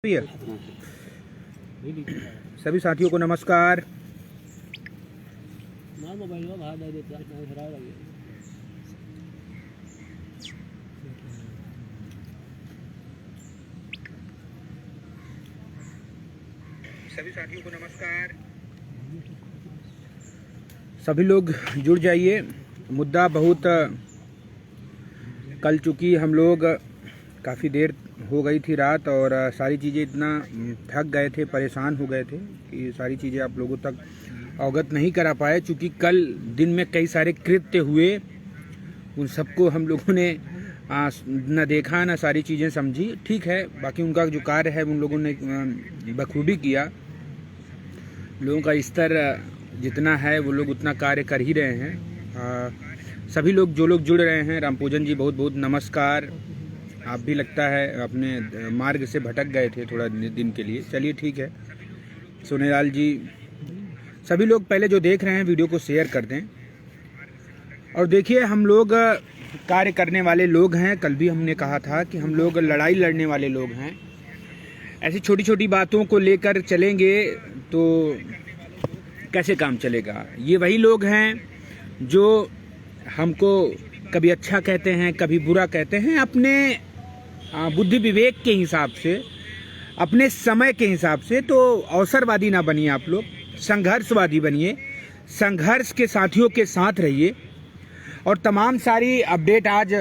सभी साथियों को नमस्कार। सभी लोग जुड़ जाइए। मुद्दा बहुत कल चूँकि हम लोग काफ़ी देर हो गई थी रात और सारी चीज़ें इतना थक गए थे, परेशान हो गए थे कि सारी चीज़ें आप लोगों तक अवगत नहीं करा पाए। चूँकि कल दिन में कई सारे कृत्य हुए, उन सबको हम लोगों ने न देखा न सारी चीज़ें समझी। ठीक है, बाकी उनका जो कार्य है उन लोगों ने बखूबी किया। लोगों का स्तर जितना है वो लोग उतना कार्य कर ही रहे हैं। सभी लोग जो लोग जुड़ रहे हैं, रामपूजन जी बहुत बहुत नमस्कार। आप भी लगता है अपने मार्ग से भटक गए थे थोड़ा दिन के लिए। चलिए ठीक है। सोनेलाल जी, सभी लोग पहले जो देख रहे हैं वीडियो को शेयर कर दें। और देखिए, हम लोग कार्य करने वाले लोग हैं। कल भी हमने कहा था कि हम लोग लड़ाई लड़ने वाले लोग हैं। ऐसी छोटी छोटी बातों को लेकर चलेंगे तो कैसे काम चलेगा। ये वही लोग हैं जो हमको कभी अच्छा कहते हैं, कभी बुरा कहते हैं। अपने बुद्धि विवेक के हिसाब से, अपने समय के हिसाब से तो अवसरवादी ना बनिए आप लोग, संघर्षवादी बनिए। संघर्ष के साथियों के साथ रहिए। और तमाम सारी अपडेट आज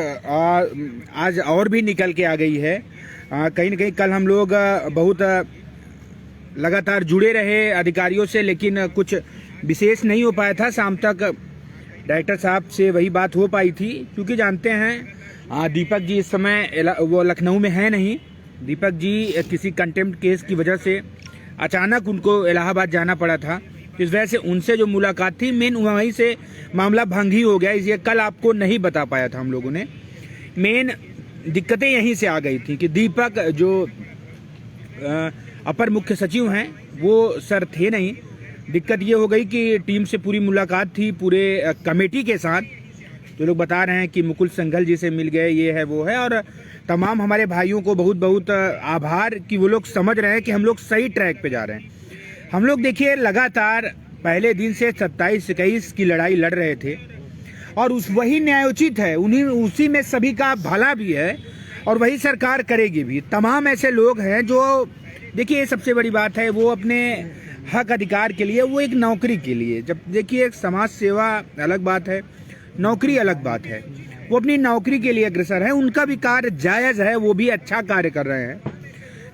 और भी निकल के आ गई है। कहीं न कहीं कल हम लोग बहुत लगातार जुड़े रहे अधिकारियों से, लेकिन कुछ विशेष नहीं हो पाया था। शाम तक डायरेक्टर साहब से वही बात हो पाई थी, क्योंकि जानते हैं दीपक जी इस समय वो लखनऊ में है नहीं। दीपक जी किसी कंटेम्प्ट केस की वजह से अचानक उनको इलाहाबाद जाना पड़ा था। इस वजह से उनसे जो मुलाकात थी मेन वहीं से मामला भंग ही हो गया। इसलिए कल आपको नहीं बता पाया था हम लोगों ने। मेन दिक्कतें यहीं से आ गई थी कि दीपक जो अपर मुख्य सचिव हैं वो सर थे नहीं। दिक्कत ये हो गई कि टीम से पूरी मुलाकात थी, पूरे कमेटी के साथ। जो लोग बता रहे हैं कि मुकुल संघल जी से मिल गए, ये है वो है। और तमाम हमारे भाइयों को बहुत बहुत आभार कि वो लोग समझ रहे हैं कि हम लोग सही ट्रैक पे जा रहे हैं। हम लोग देखिए लगातार पहले दिन से 27-21 की लड़ाई लड़ रहे थे और वही न्यायोचित है, उसी में सभी का भला भी है और वही सरकार करेगी भी। तमाम ऐसे लोग हैं जो, देखिए सबसे बड़ी बात है, वो अपने हक अधिकार के लिए, वो एक नौकरी के लिए, जब देखिए एक समाज सेवा अलग बात है, नौकरी अलग बात है। वो अपनी नौकरी के लिए अग्रसर है, उनका भी कार्य जायज़ है, वो भी अच्छा कार्य कर रहे हैं।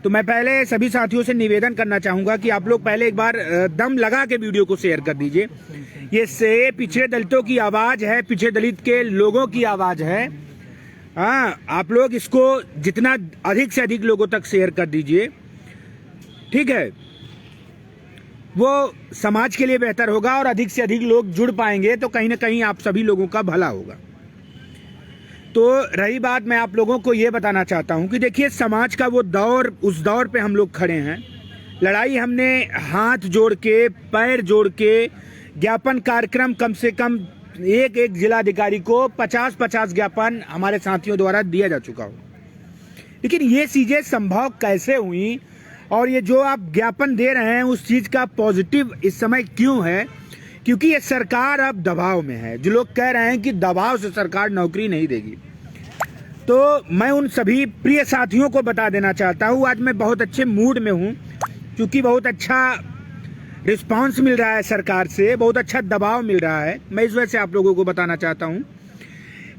तो मैं पहले सभी साथियों से निवेदन करना चाहूँगा कि आप लोग पहले एक बार दम लगा के वीडियो को शेयर कर दीजिए। ये से पिछड़े दलितों की आवाज़ है, पिछड़े दलित के लोगों की आवाज़ है। हाँ, आप लोग इसको जितना अधिक से अधिक लोगों तक शेयर कर दीजिए, ठीक है। वो समाज के लिए बेहतर होगा और अधिक से अधिक लोग जुड़ पाएंगे तो कहीं ना कहीं आप सभी लोगों का भला होगा। तो रही बात, मैं आप लोगों को ये बताना चाहता हूँ कि देखिए समाज का वो दौर, उस दौर पे हम लोग खड़े हैं। लड़ाई हमने हाथ जोड़ के, पैर जोड़ के, ज्ञापन कार्यक्रम कम से कम एक एक जिलाधिकारी को 50-50 ज्ञापन हमारे साथियों द्वारा दिया जा चुका हो। लेकिन ये चीज़ें संभव कैसे हुई और ये जो आप ज्ञापन दे रहे हैं उस चीज़ का पॉजिटिव इस समय क्यों है? क्योंकि ये सरकार अब दबाव में है। जो लोग कह रहे हैं कि दबाव से सरकार नौकरी नहीं देगी, तो मैं उन सभी प्रिय साथियों को बता देना चाहता हूँ, आज मैं बहुत अच्छे मूड में हूँ क्योंकि बहुत अच्छा रिस्पांस मिल रहा है सरकार से, बहुत अच्छा दबाव मिल रहा है। मैं इस वजह से आप लोगों को बताना चाहता हूँ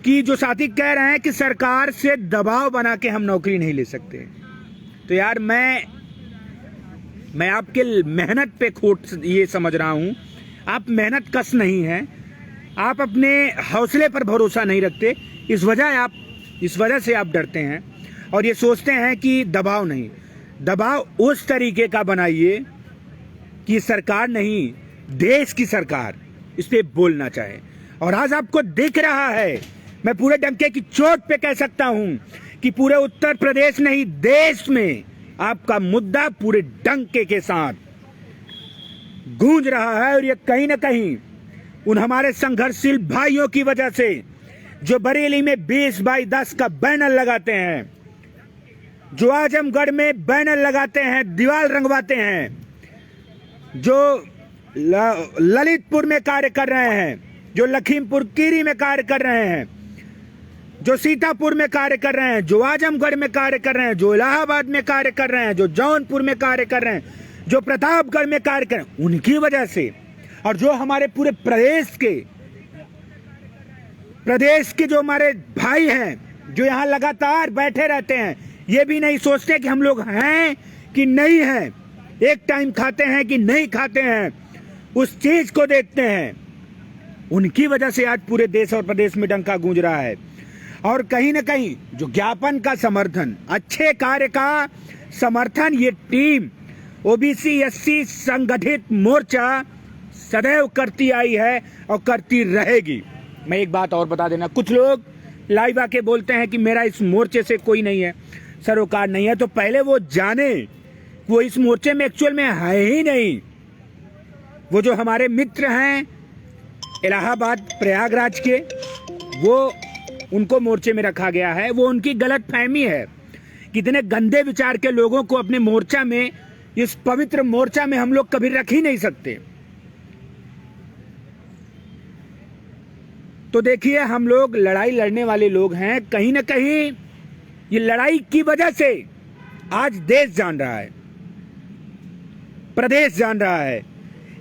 कि जो साथी कह रहे हैं कि सरकार से दबाव बना के हम नौकरी नहीं ले सकते, तो यार मैं आपके मेहनत पे खोट ये समझ रहा हूँ। आप मेहनत कश नहीं हैं, आप अपने हौसले पर भरोसा नहीं रखते, इस वजह से आप डरते हैं और ये सोचते हैं कि दबाव नहीं। दबाव उस तरीके का बनाइए कि सरकार नहीं, देश की सरकार इस पे बोलना चाहे। और आज आपको दिख रहा है, मैं पूरे डंके की चोट पे कह सकता हूं कि पूरे उत्तर प्रदेश नहीं, देश में आपका मुद्दा पूरे डंके के साथ गूंज रहा है। और ये कहीं ना कहीं उन हमारे संघर्षशील भाइयों की वजह से जो बरेली में 20/10 का बैनर लगाते हैं, जो आजमगढ़ में बैनर लगाते हैं, दीवार रंगवाते हैं, जो ललितपुर में कार्य कर रहे हैं, जो लखीमपुर खीरी में कार्य कर रहे हैं, जो सीतापुर में कार्य कर रहे हैं, जो आजमगढ़ में कार्य कर रहे हैं, जो इलाहाबाद में कार्य कर रहे हैं, जो जौनपुर में कार्य कर रहे हैं, जो प्रतापगढ़ में कार्य कर रहे हैं, उनकी वजह से, और जो हमारे पूरे प्रदेश के जो हमारे भाई हैं, जो यहाँ लगातार बैठे रहते हैं, ये भी नहीं सोचते कि हम लोग हैं कि नहीं हैं, एक टाइम खाते हैं कि नहीं खाते हैं, उस चीज को देखते हैं, उनकी वजह से आज पूरे देश और प्रदेश में डंका गूंज रहा है। और कहीं ना कहीं जो ज्ञापन का समर्थन, अच्छे कार्य का समर्थन ये टीम ओबीसी एससी संगठित मोर्चा सदैव करती आई है और करती रहेगी। मैं एक बात और बता देना, कुछ लोग लाइव आके बोलते हैं कि मेरा इस मोर्चे से कोई नहीं है, सरोकार नहीं है, तो पहले वो जाने वो इस मोर्चे में एक्चुअल में है ही नहीं। वो जो हमारे मित्र हैं इलाहाबाद प्रयागराज के, वो उनको मोर्चे में रखा गया है, वो उनकी गलत फहमी है। कितने गंदे विचार के लोगों को अपने मोर्चा में, इस पवित्र मोर्चा में हम लोग कभी रख ही नहीं सकते। तो देखिए, हम लोग लड़ाई लड़ने वाले लोग हैं, कहीं ना कहीं ये लड़ाई की वजह से आज देश जान रहा है, प्रदेश जान रहा है।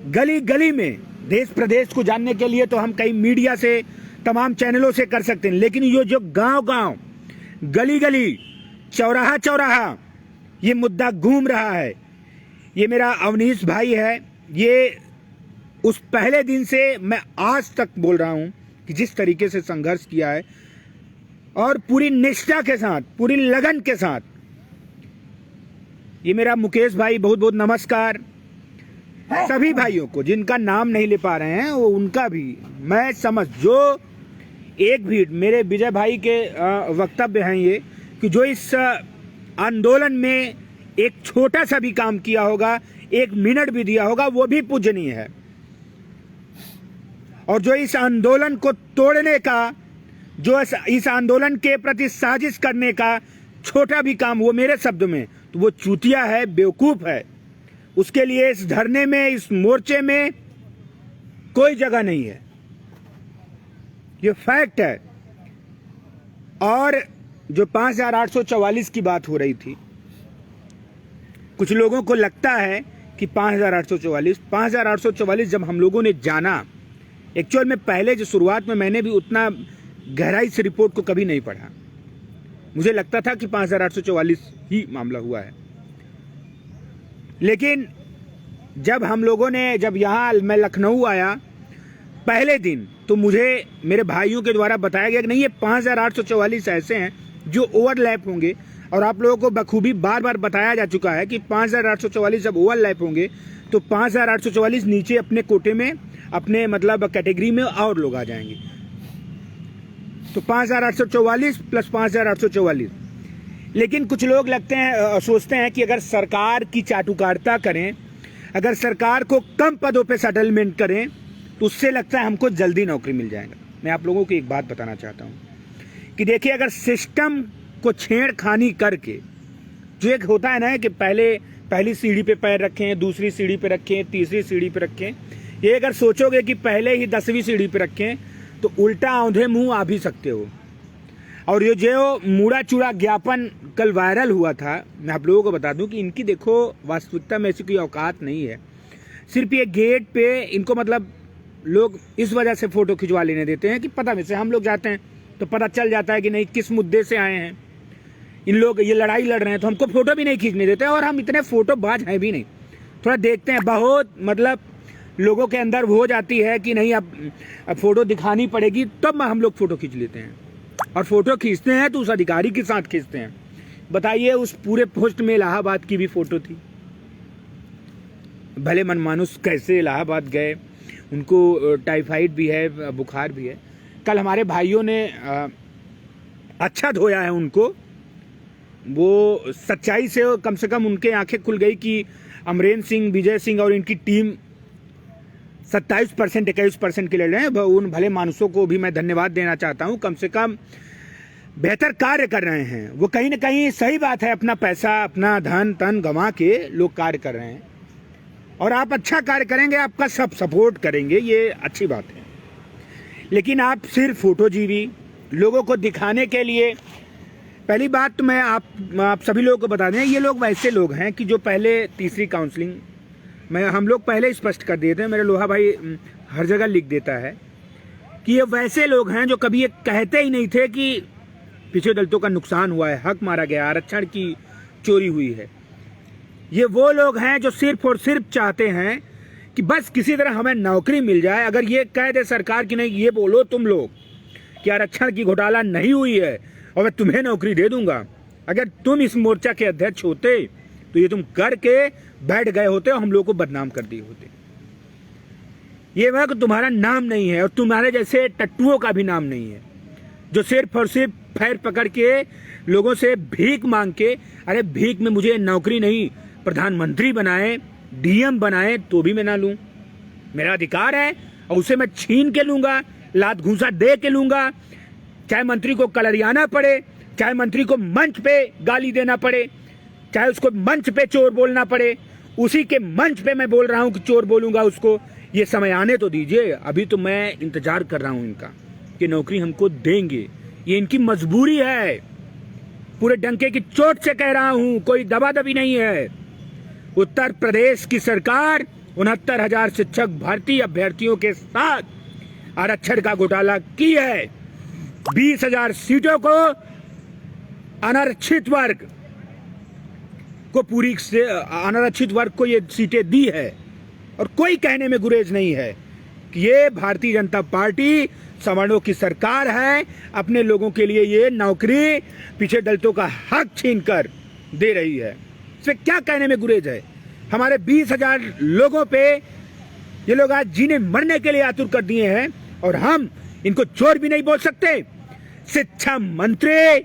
गली गली में देश प्रदेश को जानने के लिए तो हम कई मीडिया से, तमाम चैनलों से कर सकते हैं, लेकिन ये जो गांव गांव, गली गली, चौराहा चौराहा ये मुद्दा घूम रहा है। ये मेरा अवनीश भाई है, ये उस पहले दिन से मैं आज तक बोल रहा हूं कि जिस तरीके से संघर्ष किया है और पूरी निष्ठा के साथ, पूरी लगन के साथ। ये मेरा मुकेश भाई, बहुत बहुत नमस्कार। सभी भाइयों को जिनका नाम नहीं ले पा रहे हैं, वो उनका भी मैं समझ, जो एक भी मेरे विजय भाई के वक्तव्य हैं ये, कि जो इस आंदोलन में एक छोटा सा भी काम किया होगा, एक मिनट भी दिया होगा, वो भी पूजनीय है। और जो इस आंदोलन को तोड़ने का, जो इस आंदोलन के प्रति साजिश करने का छोटा भी काम, वो मेरे शब्द में तो वो चूतिया है, बेवकूफ है। उसके लिए इस धरने में, इस मोर्चे में कोई जगह नहीं है, ये फैक्ट है। और जो 5844 की बात हो रही थी, कुछ लोगों को लगता है कि 5844 जब हम लोगों ने जाना, एक्चुअल में पहले जो शुरुआत में मैंने भी उतना गहराई से रिपोर्ट को कभी नहीं पढ़ा, मुझे लगता था कि 5844 ही मामला हुआ है। लेकिन जब हम लोगों ने, जब यहाँ मैं लखनऊ आया पहले दिन, तो मुझे मेरे भाइयों के द्वारा बताया गया कि नहीं, ये 5844 ऐसे हैं जो ओवरलैप होंगे। और आप लोगों को बखूबी बार बार बताया जा चुका है कि 5844 जब ओवरलैप होंगे तो 5844 नीचे अपने कोटे में, अपने मतलब कैटेगरी में और लोग आ जाएंगे। तो 5844 प्लस 5844। लेकिन कुछ लोग लगते हैं, सोचते हैं कि अगर सरकार की चाटुकारिता करें, अगर सरकार को कम पदों पे सेटलमेंट करें, तो उससे लगता है हमको जल्दी नौकरी मिल जाएगा। मैं आप लोगों को एक बात बताना चाहता हूं कि देखिए, अगर सिस्टम को छेड़खानी करके, जो एक होता है ना कि पहली सीढ़ी पे पैर रखें, दूसरी सीढ़ी पे रखें, तीसरी सीढ़ी पे रखें, ये अगर सोचोगे कि पहले ही 10वीं सीढ़ी पे रखें तो उल्टा औंधे मुंह आ भी सकते हो। और ये जो मूड़ा चूड़ा ज्ञापन कल वायरल हुआ था, मैं आप लोगों को बता दूं कि इनकी देखो वास्तविकता में ऐसी कोई औकात नहीं है। सिर्फ ये गेट पे इनको मतलब लोग इस वजह से फोटो खिंचवा लेने देते हैं कि पता में से हम लोग जाते हैं तो पता चल जाता है कि नहीं किस मुद्दे से आए हैं इन लोग, ये लड़ाई लड़ रहे हैं, तो हमको फोटो भी नहीं खींचने देते। और हम इतने फोटो बाज हैं भी नहीं, थोड़ा देखते हैं, बहुत मतलब लोगों के अंदर हो जाती है कि नहीं अब फोटो दिखानी पड़ेगी, तब हम लोग फोटो खींच लेते हैं। और फोटो खींचते हैं तो उस अधिकारी के साथ खींचते हैं। बताइए, उस पूरे पोस्ट में इलाहाबाद की भी फोटो थी। भले मनमानुस कैसे इलाहाबाद गए, उनको टाइफाइड भी है, बुखार भी है। कल हमारे भाइयों ने अच्छा धोया है उनको, वो सच्चाई से कम उनके आंखें खुल गई कि अमरेंद्र सिंह, विजय सिंह और इनकी टीम 27% 21% के लड़ रहे हैं। उन भले मानुसों को भी मैं धन्यवाद देना चाहता हूं। कम से कम बेहतर कार्य कर रहे हैं। वो कहीं ना कहीं सही बात है, अपना पैसा अपना धन तन गंवा के लोग कार्य कर रहे हैं, और आप अच्छा कार्य करेंगे, आपका सब सपोर्ट करेंगे, ये अच्छी बात है। लेकिन आप सिर्फ फोटोजीवी लोगों को दिखाने के लिए, पहली बात तो मैं आप सभी लोगों को बता दें, ये लोग वैसे लोग हैं कि जो पहले तीसरी काउंसलिंग में हम लोग पहले स्पष्ट कर देते हैं, मेरे लोहा भाई हर जगह लिख देता है कि ये वैसे लोग हैं जो कभी ये कहते ही नहीं थे कि पिछड़े दलितों का नुकसान हुआ है, हक मारा गया, आरक्षण की चोरी हुई है। ये वो लोग हैं जो सिर्फ और सिर्फ चाहते हैं कि बस किसी तरह हमें नौकरी मिल जाए। अगर ये कह दे सरकार कि नहीं, ये बोलो तुम लोग कि आरक्षण की घोटाला नहीं हुई है और मैं तुम्हें नौकरी दे दूंगा, अगर तुम इस मोर्चा के अध्यक्ष होते तो ये तुम करके बैठ गए होते और हम लोग को बदनाम कर दिए होते। ये वह तुम्हारा नाम नहीं है और तुम्हारे जैसे टट्टुओं का भी नाम नहीं है जो सिर्फ और सिर्फ पैर पकड़ के लोगों से भीख मांग के, अरे भीख में मुझे नौकरी नहीं, प्रधानमंत्री बनाए, डीएम बनाए तो भी मैं ना लूं, मेरा अधिकार है और उसे मैं छीन के लूंगा, लात घूंसा दे के लूंगा, चाहे मंत्री को कलरियाना पड़े, चाहे मंत्री को मंच पे गाली देना पड़े, चाहे उसको मंच पे चोर बोलना पड़े, उसी के मंच पे मैं बोल रहा हूं कि चोर बोलूंगा उसको। ये समय आने तो दीजिए, अभी तो मैं इंतजार कर रहा हूं इनका कि नौकरी हमको देंगे, ये इनकी मजबूरी है, पूरे डंके की चोट से कह रहा हूं, कोई दबा दबी नहीं है। उत्तर प्रदेश की सरकार 69,000 शिक्षक भर्ती अभ्यर्थियों के साथ आरक्षण का घोटाला की है। 20,000 सीटों को अनारक्षित वर्ग को अनारक्षित वर्ग को ये सीटें दी है और कोई कहने में गुरेज नहीं है कि ये भारतीय जनता पार्टी सवर्णों की सरकार है, अपने लोगों के लिए ये नौकरी पिछड़े दलितों का हक छीनकर दे रही है। इसमें क्या कहने में गुरेज है? हमारे 20,000 लोगों पे ये लोग आज जीने मरने के लिए आतुर कर दिए हैं और हम इनको चोर भी नहीं बोल सकते। शिक्षा मंत्री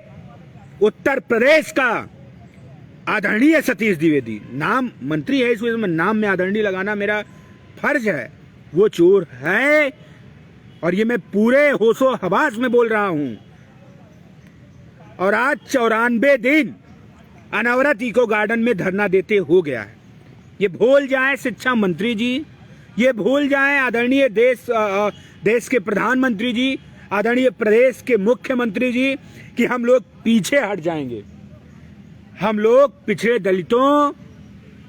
उत्तर प्रदेश का आदरणीय सतीश द्विवेदी, नाम मंत्री है इस वजह से नाम में आदरणीय लगाना मेरा फर्ज है, वो चोर है और ये मैं पूरे होशो हवास में बोल रहा हूं। और आज 94 दिन अनवरत इको गार्डन में धरना देते हो गया है। ये भूल जाए शिक्षा मंत्री जी, ये भूल जाए आदरणीय देश के प्रधानमंत्री जी, आदरणीय प्रदेश के मुख्यमंत्री जी कि हम लोग पीछे हट जाएंगे। हम लोग पिछड़े दलितों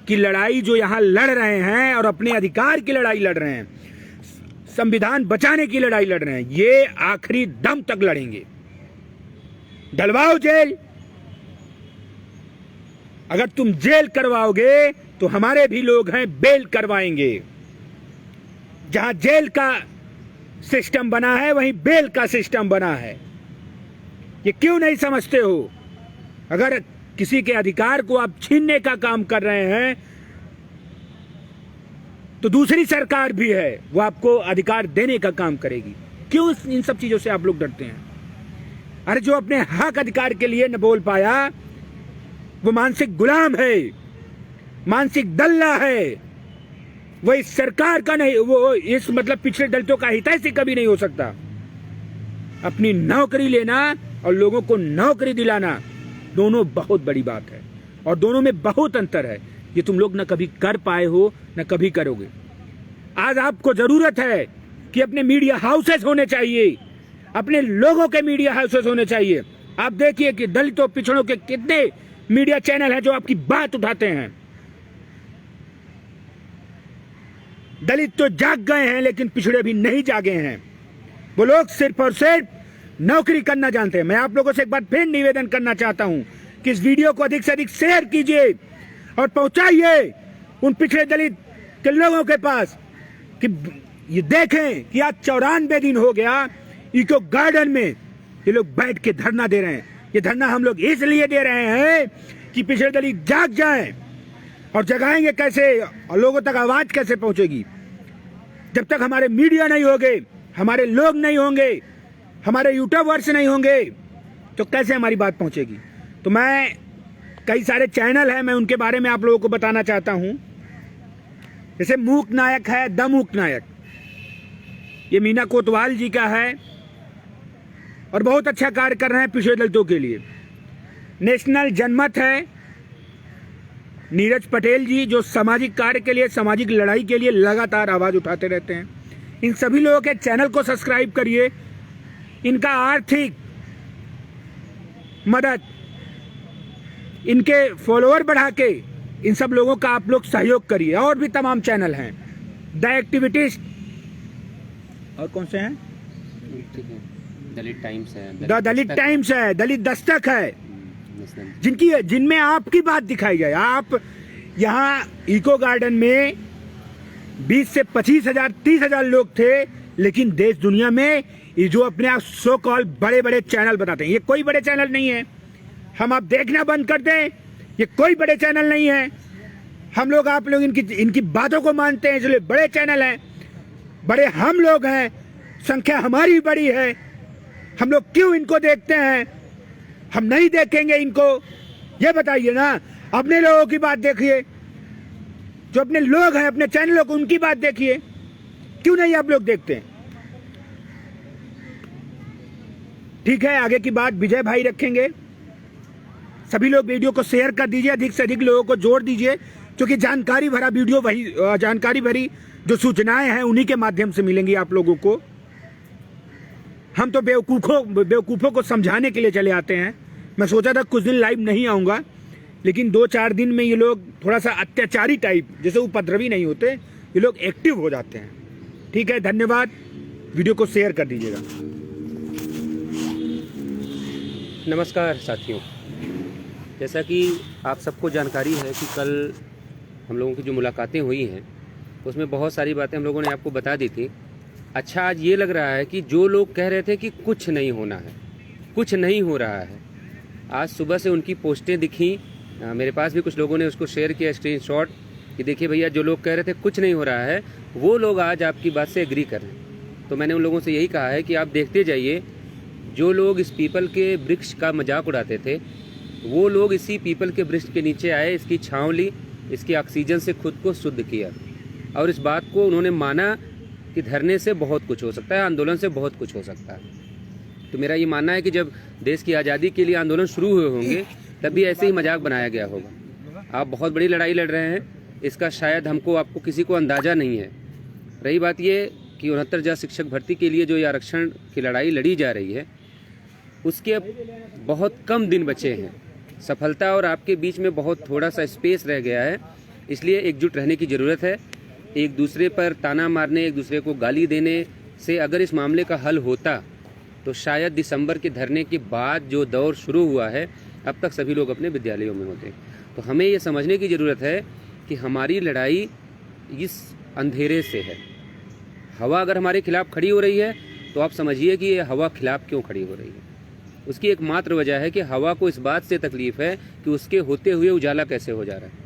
की लड़ाई जो यहां लड़ रहे हैं और अपने अधिकार की लड़ाई लड़ रहे हैं, संविधान बचाने की लड़ाई लड़ रहे हैं, ये आखिरी दम तक लड़ेंगे। डलवाओ जेल, अगर तुम जेल करवाओगे तो हमारे भी लोग हैं बेल करवाएंगे। जहां जेल का सिस्टम बना है वहीं बेल का सिस्टम बना है। ये क्यों नहीं समझते हो? अगर किसी के अधिकार को आप छीनने का काम कर रहे हैं तो दूसरी सरकार भी है, वो आपको अधिकार देने का काम करेगी। क्यों इन सब चीजों से आप लोग डरते हैं? अरे जो अपने हक अधिकार के लिए न बोल पाया वो मानसिक गुलाम है, मानसिक दल्ला है, वो इस सरकार का नहीं, वो इस मतलब पिछड़े दलितों का हितैषी कभी नहीं हो सकता। अपनी नौकरी लेना और लोगों को नौकरी दिलाना दोनों बहुत बड़ी बात है और दोनों में बहुत अंतर है। ये तुम लोग न कभी कर पाए हो न कभी करोगे। आज आपको जरूरत है कि अपने मीडिया हाउसेस होने चाहिए, अपने लोगों के मीडिया हाउसेस होने चाहिए। आप देखिए कि दलितों पिछड़ों के कितने मीडिया चैनल हैं जो आपकी बात उठाते हैं। दलित तो जाग गए हैं लेकिन पिछड़े भी नहीं जागे हैं। वो लोग सिर्फ और सिर्फ नौकरी करना जानते हैं। मैं आप लोगों से एक बार फिर निवेदन करना चाहता हूं कि इस वीडियो को अधिक से अधिक शेयर कीजिए और पहुंचाइए उन पिछड़े दलित के लोगों के पास कि ये देखें कि आज 94 दिन हो गया इको गार्डन में ये लोग बैठ के धरना दे रहे हैं। ये धरना हम लोग इसलिए दे रहे हैं कि पिछड़े दलित जाग जाएं। और जगाएंगे कैसे और लोगों तक आवाज कैसे पहुंचेगी? जब तक हमारे मीडिया नहीं होंगे, हमारे लोग नहीं होंगे, हमारे यूट्यूबर्स नहीं होंगे तो कैसे हमारी बात पहुंचेगी? तो मैं कई सारे चैनल हैं, मैं उनके बारे में आप लोगों को बताना चाहता हूं। जैसे मूक नायक है, द मूक नायक, ये मीना कोतवाल जी का है। और बहुत अच्छा कार्य कर रहे हैं पिछड़े दलितों के लिए। नेशनल जनमत है नीरज पटेल जी, जो सामाजिक कार्य के लिए, सामाजिक लड़ाई के लिए लगातार आवाज उठाते रहते हैं। इन सभी लोगों के चैनल को सब्सक्राइब करिए, इनका आर्थिक मदद, इनके फॉलोअर बढ़ा के इन सब लोगों का आप लोग सहयोग करिए। और भी तमाम चैनल हैं, द एक्टिविटीज, और कौन से हैं, दलित टाइम्स है, द दलित टाइम्स है, दलित दस्तक है, जिनमें आपकी बात दिखाई जाए। आप यहाँ इको गार्डन में 20 से 25 हजार 30 हजार लोग थे, लेकिन देश दुनिया में ये जो अपने आप सो कॉल बड़े बड़े चैनल बताते हैं, ये कोई बड़े चैनल नहीं है। हम आप देखना बंद कर दें, ये कोई बड़े चैनल नहीं है। हम लोग, आप लोग इनकी बातों को मानते हैं, इसलिए बड़े चैनल हैं। बड़े हम लोग हैं, संख्या हमारी बड़ी है, हम लोग क्यों इनको देखते हैं? हम नहीं देखेंगे इनको, ये बताइए ना। अपने लोगों की बात देखिए, जो अपने लोग हैं, अपने चैनलों को, उनकी बात देखिए, क्यों नहीं आप लोग देखते हैं? ठीक है, आगे की बात विजय भाई रखेंगे। सभी लोग वीडियो को शेयर कर दीजिए, अधिक से अधिक लोगों को जोड़ दीजिए, क्योंकि जानकारी भरा वीडियो वही, जानकारी भरी जो सूचनाएं हैं उन्हीं के माध्यम से मिलेंगी आप लोगों को। हम तो बेवकूफ़ों को समझाने के लिए चले आते हैं। मैं सोचा था कुछ दिन लाइव नहीं आऊँगा, लेकिन 2-4 दिन में ये लोग थोड़ा सा अत्याचारी टाइप, जैसे उपद्रवी नहीं होते, ये लोग एक्टिव हो जाते हैं। ठीक है, धन्यवाद। वीडियो को शेयर कर दीजिएगा। नमस्कार साथियों, जैसा कि आप सबको जानकारी है कि कल हम लोगों की जो मुलाकातें हुई हैं उसमें बहुत सारी बातें हम लोगों ने आपको बता दी थी। अच्छा, आज ये लग रहा है कि जो लोग कह रहे थे कि कुछ नहीं होना है, कुछ नहीं हो रहा है, आज सुबह से उनकी पोस्टें दिखी। मेरे पास भी कुछ लोगों ने उसको शेयर किया स्क्रीनशॉट कि देखिए भैया, जो लोग कह रहे थे कुछ नहीं हो रहा है, वो लोग आज आपकी बात से एग्री कर रहे हैं। तो मैंने उन लोगों से यही कहा है कि आप देखते जाइए, जो लोग इस पीपल के वृक्ष का मजाक उड़ाते थे, वो लोग इसी पीपल के वृक्ष के नीचे आए, इसकी छाँव ली, इसकी ऑक्सीजन से खुद को शुद्ध किया, और इस बात को उन्होंने माना कि धरने से बहुत कुछ हो सकता है, आंदोलन से बहुत कुछ हो सकता है। तो मेरा ये मानना है कि जब देश की आज़ादी के लिए आंदोलन शुरू हुए होंगे, तब भी ऐसे ही मजाक बनाया गया होगा। आप बहुत बड़ी लड़ाई लड़ रहे हैं, इसका शायद आपको किसी को अंदाज़ा नहीं है। रही बात ये कि 69,000 शिक्षक भर्ती के लिए जो ये आरक्षण की लड़ाई लड़ी जा रही है, उसके अब बहुत कम दिन बचे हैं। सफलता और आपके बीच में बहुत थोड़ा सा स्पेस रह गया है, इसलिए एकजुट रहने की ज़रूरत है। एक दूसरे पर ताना मारने, एक दूसरे को गाली देने से अगर इस मामले का हल होता तो शायद दिसंबर के धरने के बाद जो दौर शुरू हुआ है, अब तक सभी लोग अपने विद्यालयों में होते। तो हमें ये समझने की ज़रूरत है कि हमारी लड़ाई इस अंधेरे से है। हवा अगर हमारे खिलाफ खड़ी हो रही है तो आप समझिए कि ये हवा खिलाफ क्यों खड़ी हो रही है। उसकी एकमात्र वजह है कि हवा को इस बात से तकलीफ़ है कि उसके होते हुए उजाला कैसे हो जा रहा है।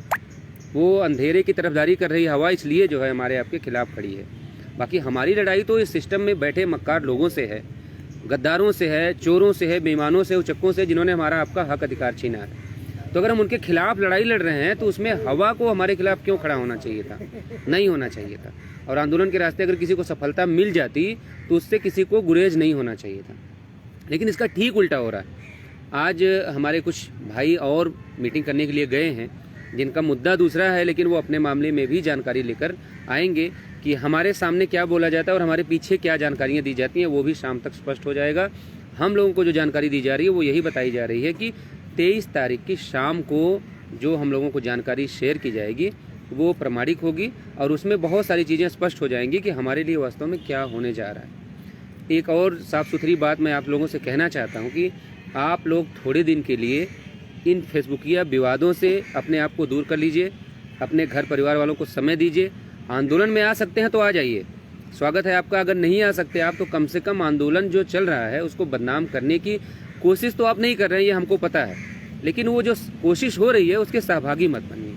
वो अंधेरे की तरफदारी कर रही हवा इसलिए जो है हमारे आपके खिलाफ खड़ी है। बाकी हमारी लड़ाई तो इस सिस्टम में बैठे मक्कार लोगों से है, गद्दारों से है, चोरों से है, बेईमानों से, उचक्कों से, जिन्होंने हमारा आपका हक अधिकार छीना है। तो अगर हम उनके खिलाफ लड़ाई लड़ रहे हैं तो उसमें हवा को हमारे खिलाफ क्यों खड़ा होना चाहिए था? नहीं होना चाहिए था। और आंदोलन के रास्ते अगर किसी को सफलता मिल जाती तो उससे किसी को गुरेज नहीं होना चाहिए था, लेकिन इसका ठीक उल्टा हो रहा है। आज हमारे कुछ भाई और मीटिंग करने के लिए गए हैं, जिनका मुद्दा दूसरा है, लेकिन वो अपने मामले में भी जानकारी लेकर आएंगे कि हमारे सामने क्या बोला जाता है और हमारे पीछे क्या जानकारियाँ दी जाती हैं। वो भी शाम तक स्पष्ट हो जाएगा। हम लोगों को जो जानकारी दी जा रही है वो यही बताई जा रही है कि 23 तारीख की शाम को जो हम लोगों को जानकारी शेयर की जाएगी वो प्रमाणिक होगी, और उसमें बहुत सारी चीज़ें स्पष्ट हो जाएंगी कि हमारे लिए वास्तव में क्या होने जा रहा है। एक और साफ़ सुथरी बात मैं आप लोगों से कहना चाहता हूँ कि आप लोग थोड़े दिन के लिए इन फेसबुकिया विवादों से अपने आप को दूर कर लीजिए, अपने घर परिवार वालों को समय दीजिए। आंदोलन में आ सकते हैं तो आ जाइए, स्वागत है आपका। अगर नहीं आ सकते आप तो कम से कम आंदोलन जो चल रहा है उसको बदनाम करने की कोशिश तो आप नहीं कर रहे हैं, ये हमको पता है, लेकिन वो जो कोशिश हो रही है उसके सहभागी मत बनिए।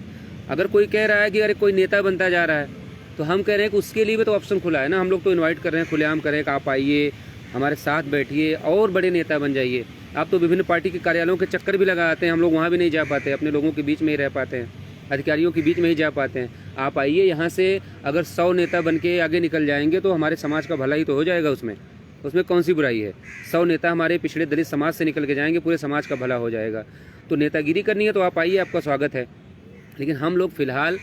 अगर कोई कह रहा है कि अरे कोई नेता बनता जा रहा है, तो हम कह रहे हैं कि उसके लिए भी तो ऑप्शन खुला है ना। हम लोग तो इन्वाइट कर रहे हैं, खुलेआम कर रहे हैं कि आप आइए, हमारे साथ बैठिए और बड़े नेता बन जाइए। आप तो विभिन्न पार्टी के कार्यालयों के चक्कर भी लगाते हैं, हम लोग वहाँ भी नहीं जा पाते, अपने लोगों के बीच में ही रह पाते हैं, अधिकारियों के बीच में ही जा पाते हैं। आप आइए यहाँ से, अगर 100 नेता बन के आगे निकल जाएंगे तो हमारे समाज का भला ही तो हो जाएगा उसमें। उसमें कौन सी बुराई है? 100 नेता हमारे पिछड़े दलित समाज से निकल के जाएंगे, पूरे समाज का भला हो जाएगा। तो नेतागिरी करनी है तो आप आइए, आपका स्वागत है। लेकिन हम लोग फ़िलहाल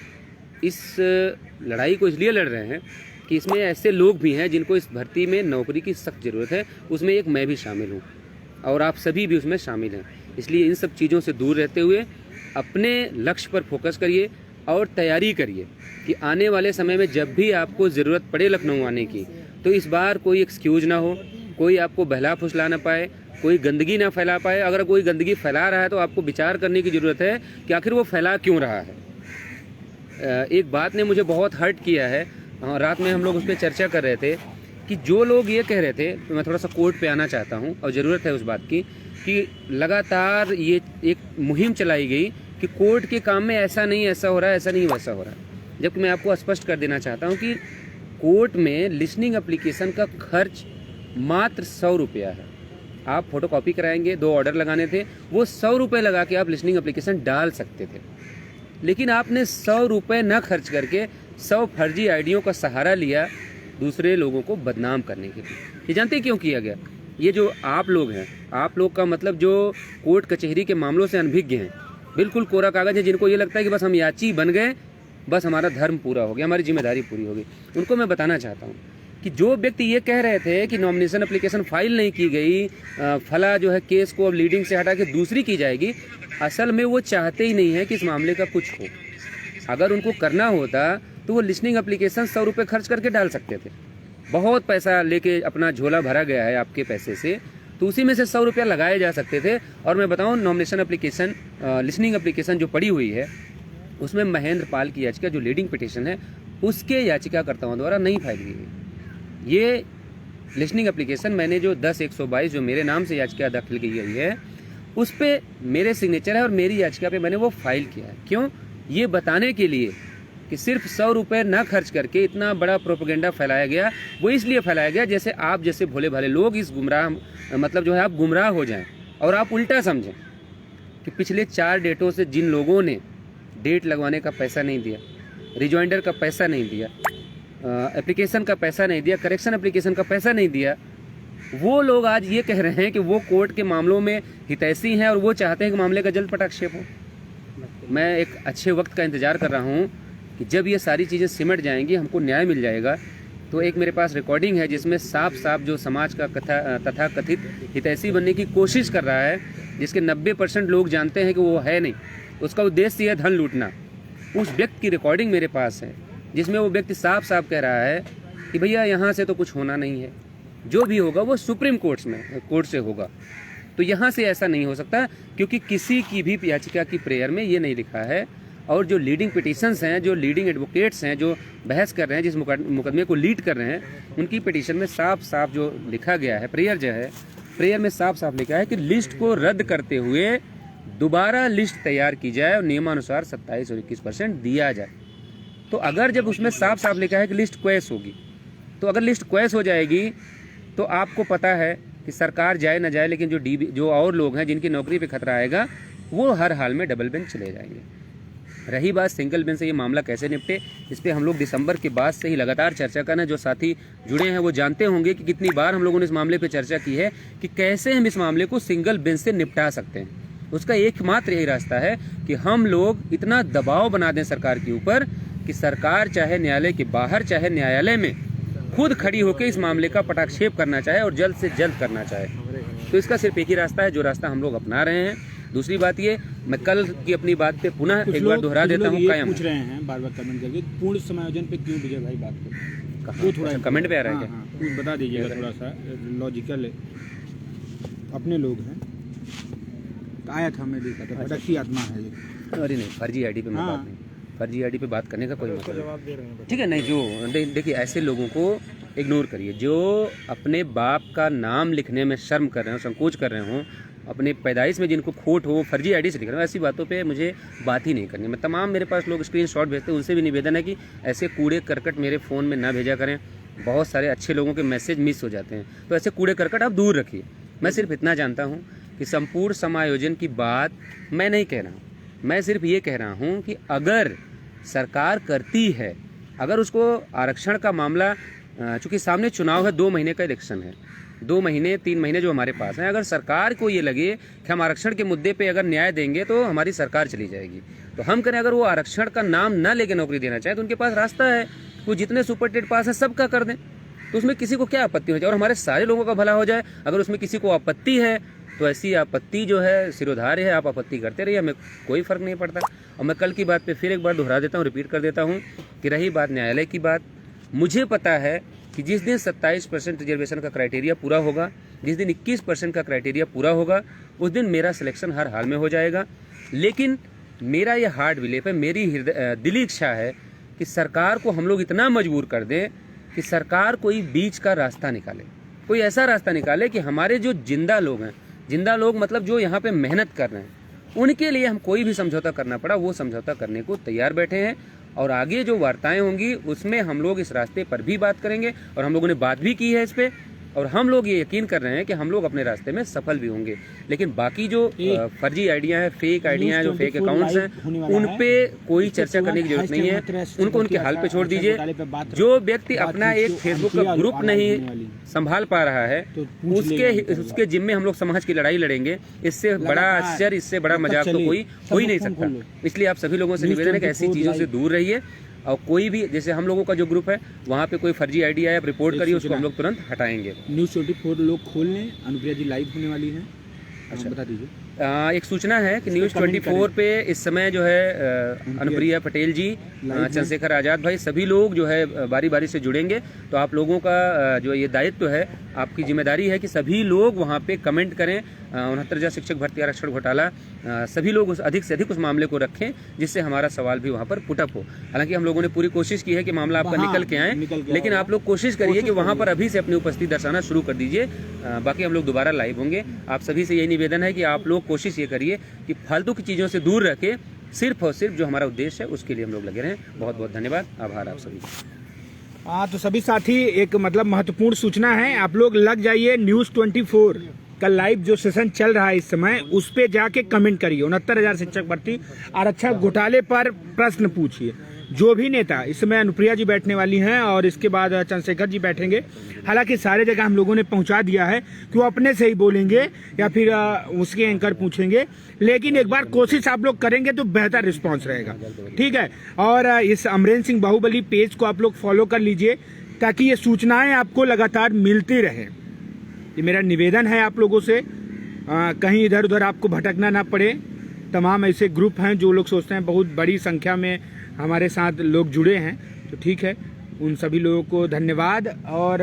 इस लड़ाई को इसलिए लड़ रहे हैं कि इसमें ऐसे लोग भी हैं जिनको इस भर्ती में नौकरी की सख्त ज़रूरत है। उसमें एक मैं भी शामिल हूँ और आप सभी भी उसमें शामिल हैं। इसलिए इन सब चीज़ों से दूर रहते हुए अपने लक्ष्य पर फोकस करिए और तैयारी करिए कि आने वाले समय में जब भी आपको ज़रूरत पड़े लखनऊ आने की, तो इस बार कोई एक्सक्यूज़ ना हो, कोई आपको बहला फुसला ना पाए, कोई गंदगी ना फैला पाए। अगर कोई गंदगी फैला रहा है तो आपको विचार करने की ज़रूरत है कि आखिर वो फैला क्यों रहा है। एक बात ने मुझे बहुत हर्ट किया है, रात में हम लोग उस पर चर्चा कर रहे थे कि जो लोग ये कह रहे थे, तो मैं थोड़ा सा कोर्ट पे आना चाहता हूँ और ज़रूरत है उस बात की, कि लगातार ये एक मुहिम चलाई गई कि कोर्ट के काम में ऐसा नहीं ऐसा हो रहा है, ऐसा नहीं वैसा हो रहा है। जबकि मैं आपको स्पष्ट कर देना चाहता हूँ कि कोर्ट में लिसनिंग एप्लीकेशन का खर्च मात्र 100 रुपया है। आप फोटोकॉपी कराएंगे, 2 ऑर्डर लगाने थे, वो 100 रुपये लगा के आप लिसनिंग एप्लीकेशन डाल सकते थे। लेकिन आपने 100 रुपये न खर्च करके 100 फर्जी आईडियों का सहारा लिया दूसरे लोगों को बदनाम करने के लिए। ये जानते क्यों किया गया? ये जो आप लोग हैं, आप लोग का मतलब जो कोर्ट कचहरी के मामलों से अनभिज्ञ हैं, बिल्कुल कोरा कागज है, जिनको ये लगता है कि बस हम याची बन गए, बस हमारा धर्म पूरा हो गया, हमारी जिम्मेदारी पूरी हो गई, उनको मैं बताना चाहता हूँ कि जो व्यक्ति ये कह रहे थे कि नॉमिनेशन एप्लीकेशन फाइल नहीं की गई, फला जो है केस को अब लीडिंग से हटा के दूसरी की जाएगी, असल में वो चाहते ही नहीं है कि इस मामले का कुछ हो। अगर उनको करना होता तो वो लिसनिंग एप्लीकेशन 100 रुपये खर्च करके डाल सकते थे। बहुत पैसा लेके अपना झोला भरा गया है आपके पैसे से, तो उसी में से 100 रुपया लगाए जा सकते थे। और मैं बताऊं, नॉमिनेशन एप्लीकेशन, लिसनिंग एप्लीकेशन जो पड़ी हुई है, उसमें महेंद्र पाल की याचिका जो लीडिंग पिटीशन है, उसके याचिकाकर्ताओं द्वारा नहीं फाइल की गई। ये लिसनिंग एप्लीकेशन मैंने जो 10/122 जो मेरे नाम से याचिका दाखिल की गई है, उस पर मेरे सिग्नेचर है और मेरी याचिका पे मैंने वो फाइल किया है। क्यों? ये बताने के लिए कि सिर्फ 100 रुपये ना खर्च करके इतना बड़ा प्रोपेगेंडा फैलाया गया। वो इसलिए फैलाया गया जैसे आप जैसे भोले भाले लोग इस गुमराह, मतलब जो है आप गुमराह हो जाएं और आप उल्टा समझें कि पिछले 4 डेटों से जिन लोगों ने डेट लगवाने का पैसा नहीं दिया, रिजॉइंडर का पैसा नहीं दिया, एप्लीकेशन का पैसा नहीं दिया, करेक्शन एप्लीकेशन का पैसा नहीं दिया, वो लोग आज ये कह रहे हैं कि वो कोर्ट के मामलों में हितैषी हैं और वो चाहते हैं कि मामले का जल्द पटाक्षेप हो। मैं एक अच्छे वक्त का इंतज़ार कर रहा हूँ कि जब ये सारी चीज़ें सिमट जाएंगी, हमको न्याय मिल जाएगा। तो एक मेरे पास रिकॉर्डिंग है जिसमें साफ साफ जो समाज का तथा कथित हितैषी बनने की कोशिश कर रहा है, जिसके 90% लोग जानते हैं कि वो है नहीं, उसका उद्देश्य है धन लूटना। उस व्यक्ति की रिकॉर्डिंग मेरे पास है जिसमें वो व्यक्ति साफ साफ कह रहा है कि भैया यहाँ से तो कुछ होना नहीं है, जो भी होगा वो सुप्रीम कोर्ट से होगा। तो यहाँ से ऐसा नहीं हो सकता, क्योंकि किसी की भी याचिका की प्रेयर में ये नहीं लिखा है। और जो लीडिंग पिटिशंस हैं, जो लीडिंग एडवोकेट्स हैं, जो बहस कर रहे हैं, जिस मुकदमे को लीड कर रहे हैं, उनकी पिटिशन में साफ साफ जो लिखा गया है, प्रेयर जो है, प्रेयर में साफ साफ लिखा है कि लिस्ट को रद्द करते हुए दोबारा लिस्ट तैयार की जाए और नियमानुसार 27 और 21% दिया जाए। तो अगर जब उसमें साफ साफ लिखा है कि लिस्ट क्वैश होगी, तो अगर लिस्ट क्वैश हो जाएगी तो आपको पता है कि सरकार जाए ना जाए, लेकिन जो और लोग हैं जिनकी नौकरी पे खतरा आएगा, वो हर हाल में डबल बेंच चले जाएंगे। रही बात सिंगल बेंच से ये मामला कैसे निपटे, इस पर हम लोग दिसंबर के बाद से ही लगातार चर्चा करना। जो साथी जुड़े हैं वो जानते होंगे कि कितनी बार हम लोगों ने इस मामले पे चर्चा की है कि कैसे हम इस मामले को सिंगल बेंच से निपटा सकते हैं। उसका एकमात्र यही रास्ता है कि हम लोग इतना दबाव बना दें सरकार के ऊपर कि सरकार चाहे न्यायालय के बाहर चाहे न्यायालय में खुद खड़ी होकर इस मामले का पटाक्षेप करना चाहे और जल्द से जल्द करना चाहे। तो इसका सिर्फ एक ही रास्ता है, जो रास्ता हम लोग अपना रहे हैं। दूसरी बात ये, मैं कल की अपनी बात पे पुनः एक बार दोहरा देता हूँ, कायम पूछ रहे हैं बार बार कमेंट करके, पूर्ण समायोजन पे क्यों विजय भाई बात करें? वो थोड़ा कमेंट पे आ रहा है क्या? कुछ बता दीजिएगा, थोड़ा सा लॉजिकल अपने लोग हैं, आया था मैं देखा था, भटकती आत्मा है ये। अरे नहीं, फर्जी आईडी पे मैं बात नहीं, फर्जी आईडी पे बात करने का कोई मतलब नहीं, ठीक है? नहीं, जो देखिए ऐसे लोगों को इग्नोर करिए जो अपने बाप का नाम लिखने में शर्म कर रहे हो, संकोच कर रहे हो, अपने पैदाइश में जिनको खोट हो, फर्जी आईडी से लिख रहे हो। ऐसी बातों पे मुझे बात ही नहीं करनी। मैं तमाम मेरे पास लोग स्क्रीनशॉट भेजते हैं, उनसे भी निवेदन है कि ऐसे कूड़े करकट मेरे फ़ोन में ना भेजा करें। बहुत सारे अच्छे लोगों के मैसेज मिस हो जाते हैं, तो ऐसे कूड़े करकट आप दूर रखिए। मैं सिर्फ इतना जानता हूँ कि संपूर्ण समायोजन की बात मैं नहीं कह रहा हूँ, मैं सिर्फ ये कह रहा हूँ कि अगर सरकार करती है, अगर उसको आरक्षण का मामला, चूँकि सामने चुनाव है, 2 महीने का इलेक्शन है, 2 महीने 3 महीने जो हमारे पास हैं, अगर सरकार को ये लगे कि हम आरक्षण के मुद्दे पे अगर न्याय देंगे तो हमारी सरकार चली जाएगी, तो हम करें अगर वो आरक्षण का नाम ना लेके नौकरी देना चाहे तो उनके पास रास्ता है, वो जितने सुपर टेट पास है सबका कर दें, तो उसमें किसी को क्या आपत्ति हो जाए और हमारे सारे लोगों का भला हो जाए। अगर उसमें किसी को आपत्ति है तो ऐसी आपत्ति जो है सिरोधार्य है, आप आपत्ति करते रहिए, हमें कोई फ़र्क नहीं पड़ता। और मैं कल की बात पे फिर एक बार दोहरा देता हूँ, रिपीट कर देता हूँ कि रही बात न्यायालय की बात, मुझे पता है कि जिस दिन 27% रिजर्वेशन का क्राइटेरिया पूरा होगा, जिस दिन 21% का क्राइटेरिया पूरा होगा, उस दिन मेरा सिलेक्शन हर हाल में हो जाएगा। लेकिन मेरा ये हार्ड बिलीफ है, मेरी दिली इच्छा है कि सरकार को हम लोग इतना मजबूर कर दें कि सरकार कोई बीच का रास्ता निकाले, कोई ऐसा रास्ता निकाले कि हमारे जो जिंदा लोग हैं, जिंदा लोग मतलब जो यहाँ पे मेहनत कर रहे हैं, उनके लिए हम कोई भी समझौता करना पड़ा वो समझौता करने को तैयार बैठे हैं। और आगे जो वार्ताएं होंगी उसमें हम लोग इस रास्ते पर भी बात करेंगे और हम लोगों ने बात भी की है इस पे, और हम लोग ये यकीन कर रहे हैं कि हम लोग अपने रास्ते में सफल भी होंगे। लेकिन बाकी जो फर्जी आइडिया है, फेक आइडिया है, जो फेक अकाउंट्स हैं, उन पे कोई चर्चा करने की जरूरत नहीं है, उनको उनके हाल पे छोड़ दीजिए। जो व्यक्ति अपना एक फेसबुक का ग्रुप नहीं संभाल पा रहा है उसके जिम्मे हम लोग समाज की लड़ाई लड़ेंगे। इससे बड़ा आश्चर्य, इससे बड़ा मजाक तो कोई हो ही नहीं सकता। इसलिए आप सभी लोगों से निवेदन है कि ऐसी चीजों से दूर रहिए, और कोई भी जैसे हम लोगों का जो ग्रुप है वहाँ पे कोई फर्जी आइडिया है, आप रिपोर्ट करिए, उसको हम लोग तुरंत हटाएंगे। न्यूज़ 24 लोग खोल लें, अनुप्रिया जी लाइव होने वाली हैं। अच्छा, बता दीजिए। एक सूचना है कि न्यूज़ 24 पे इस समय जो है अनुप्रिया पटेल जी, चंद्रशेखर आज़ाद भाई, सभी लोग जो है बारी बारी से जुड़ेंगे। तो आप लोगों का जो ये दायित्व है, आपकी जिम्मेदारी है कि सभी लोग वहाँ पे कमेंट करें। 69,000 शिक्षक भर्ती आरक्षण घोटाला, सभी लोग अधिक से अधिक उस मामले को रखें जिससे हमारा सवाल भी वहाँ पर पुटअप हो। हालांकि हम लोगों ने पूरी कोशिश की है कि मामला आपका निकल के आए, लेकिन आप लोग कोशिश करिए कि वहाँ पर अभी से अपनी उपस्थिति दर्शाना शुरू कर दीजिए। बाकी हम लोग दोबारा लाइव होंगे। आप सभी से यही निवेदन है कि आप लोग कोशिश ये करिए कि फालतू की चीज़ों से दूर रखे, सिर्फ और सिर्फ जो हमारा उद्देश्य है उसके लिए हम लोग लगे रहें। बहुत बहुत धन्यवाद, आभार आप सभी। हाँ, तो सभी साथी, एक मतलब महत्वपूर्ण सूचना है, आप लोग लग जाइए न्यूज़ 24 का लाइव जो सेशन चल रहा है इस समय, उस पे जाके कमेंट करिए। 69,000 शिक्षक भर्ती आरक्षण घोटाले पर प्रश्न पूछिए। जो भी नेता, इस समय अनुप्रिया जी बैठने वाली हैं और इसके बाद चंद्रशेखर जी बैठेंगे। हालांकि सारे जगह हम लोगों ने पहुंचा दिया है कि वो अपने से ही बोलेंगे या फिर उसके एंकर पूछेंगे, लेकिन एक बार कोशिश आप लोग करेंगे तो बेहतर रिस्पांस रहेगा, ठीक है। और इस अमरेंद्र सिंह बाहुबली पेज को आप लोग फॉलो कर लीजिए ताकि ये सूचनाएं आपको लगातार मिलती रहें। ये मेरा निवेदन है आप लोगों से, कहीं इधर उधर आपको भटकना ना पड़े। तमाम ऐसे ग्रुप हैं जो लोग सोचते हैं, बहुत बड़ी संख्या में हमारे साथ लोग जुड़े हैं, तो ठीक है, उन सभी लोगों को धन्यवाद। और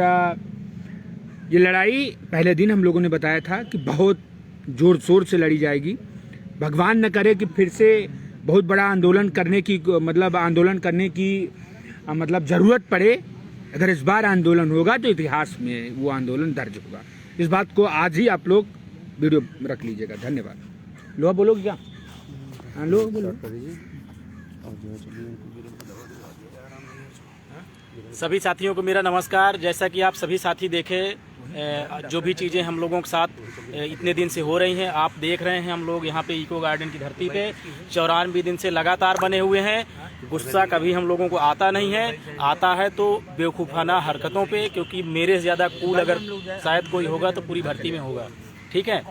ये लड़ाई पहले दिन हम लोगों ने बताया था कि बहुत जोर शोर से लड़ी जाएगी। भगवान न करे कि फिर से बहुत बड़ा आंदोलन करने की मतलब ज़रूरत पड़े। अगर इस बार आंदोलन होगा तो इतिहास में वो आंदोलन दर्ज होगा। इस बात को आज ही आप लोग वीडियो रख लीजिएगा। धन्यवाद। लो, बोलोगे क्या? हाँ, लो बोलो। सभी साथियों को मेरा नमस्कार। जैसा कि आप सभी साथी देखे, जो भी चीज़ें हम लोगों के साथ इतने दिन से हो रही हैं, आप देख रहे हैं। हम लोग यहाँ पे इको गार्डन की धरती पे 94 दिन से लगातार बने हुए हैं। गुस्सा कभी हम लोगों को आता नहीं है, आता है तो बेवकूफ़ाना हरकतों पे, क्योंकि मेरे से ज़्यादा कूल अगर शायद कोई होगा तो पूरी भर्ती में होगा, ठीक है।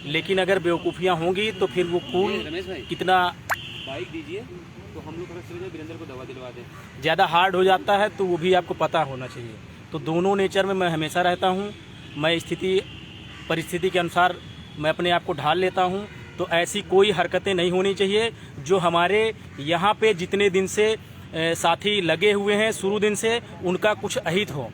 लेकिन अगर बेवकूफ़ियाँ होंगी तो फिर वो कूल कितना बाइक दीजिए तो हम लोग वीरेंद्र को दवा दिलवा दें, ज़्यादा हार्ड हो जाता है, तो वो भी आपको पता होना चाहिए। तो दोनों नेचर में मैं हमेशा रहता हूँ। मैं परिस्थिति के अनुसार मैं अपने आप को ढाल लेता हूँ। तो ऐसी कोई हरकतें नहीं होनी चाहिए जो हमारे यहाँ पे जितने दिन से साथी लगे हुए हैं शुरू दिन से, उनका कुछ अहित हो,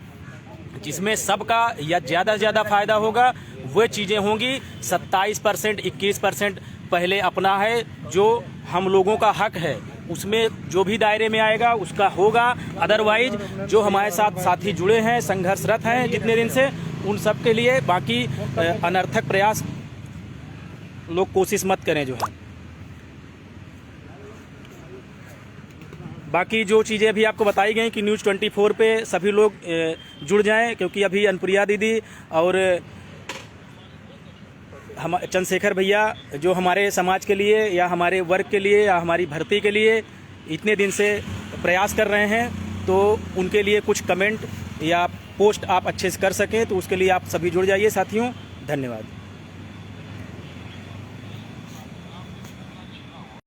जिसमें सबका या ज़्यादा से ज़्यादा फ़ायदा होगा। वो चीज़ें होंगी। 27% 21% पहले अपना है, जो हम लोगों का हक है उसमें जो भी दायरे में आएगा उसका होगा। अदरवाइज जो हमारे साथ साथी जुड़े हैं, संघर्षरत हैं जितने दिन से, उन सब के लिए बाकी अनर्थक प्रयास लोग कोशिश मत करें। जो है बाकी जो चीज़ें भी आपको बताई गई कि न्यूज़ 24 पे सभी लोग जुड़ जाएं, क्योंकि अभी अनुप्रिया दीदी और हम चंद्रशेखर भैया जो हमारे समाज के लिए या हमारे वर्ग के लिए या हमारी भर्ती के लिए इतने दिन से प्रयास कर रहे हैं, तो उनके लिए कुछ कमेंट या पोस्ट आप अच्छे से कर सकें, तो उसके लिए आप सभी जुड़ जाइए साथियों। धन्यवाद।